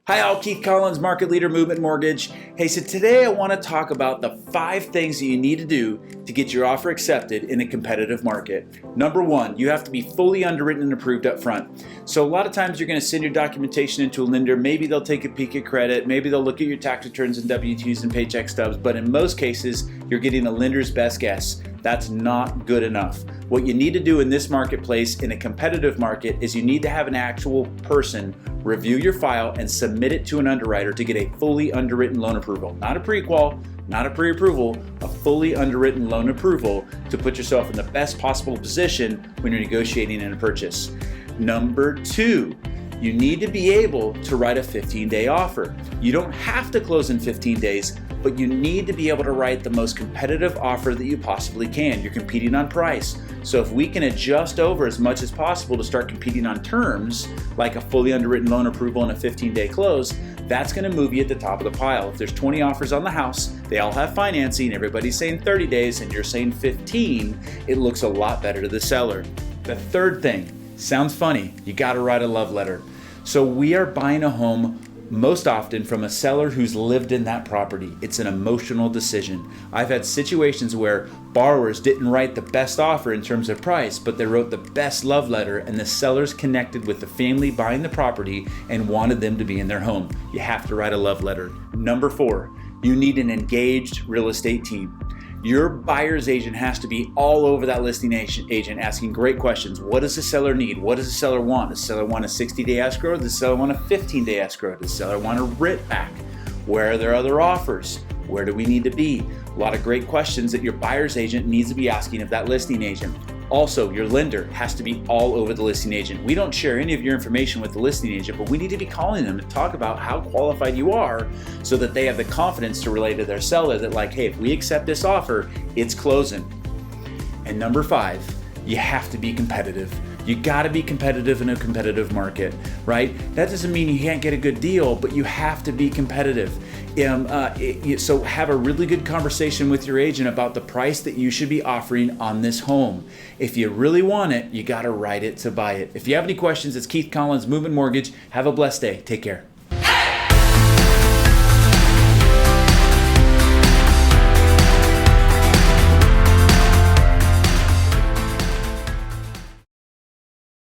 Hi all, Keith Collins, market leader, Movement Mortgage. Hey, so today I want to talk about the 5 things that you need to do to get your offer accepted in a competitive market. Number 1, you have to be fully underwritten and approved up front. So a lot of times you're going to send your documentation into a lender. Maybe they'll take a peek at credit. Maybe they'll look at your tax returns and W-2s and paycheck stubs. But in most cases, you're getting a lender's best guess. That's not good enough. What you need to do in this marketplace, in a competitive market, is you need to have an actual person review your file and submit it to an underwriter to get a fully underwritten loan approval. Not a pre-qual, not a pre-approval, a fully underwritten loan approval to put yourself in the best possible position when you're negotiating in a purchase. Number 2, you need to be able to write a 15-day offer. You don't have to close in 15 days, but you need to be able to write the most competitive offer that you possibly can. You're competing on price. So if we can adjust over as much as possible to start competing on terms, like a fully underwritten loan approval and a 15-day close, that's gonna move you at the top of the pile. If there's 20 offers on the house, they all have financing, everybody's saying 30 days and you're saying 15, it looks a lot better to the seller. The third thing, sounds funny, you gotta write a love letter. So we are buying a home most often from a seller who's lived in that property. It's an emotional decision. I've had situations where borrowers didn't write the best offer in terms of price, but they wrote the best love letter and the sellers connected with the family buying the property and wanted them to be in their home. You have to write a love letter. Number 4, you need an engaged real estate team. Your buyer's agent has to be all over that listing agent asking great questions. What does the seller need? What does the seller want? Does the seller want a 60-day escrow? Does the seller want a 15-day escrow? Does the seller want a writ back? Where are their other offers? Where do we need to be? A lot of great questions that your buyer's agent needs to be asking of that listing agent. Also, your lender has to be all over the listing agent. We don't share any of your information with the listing agent, but we need to be calling them to talk about how qualified you are so that they have the confidence to relay to their seller that like, hey, if we accept this offer, it's closing. And number 5, you have to be competitive. You gotta be competitive in a competitive market, right? That doesn't mean you can't get a good deal, but you have to be competitive. So have a really good conversation with your agent about the price that you should be offering on this home. If you really want it, you gotta write it to buy it. If you have any questions, it's Keith Collins, Movement Mortgage. Have a blessed day. Take care.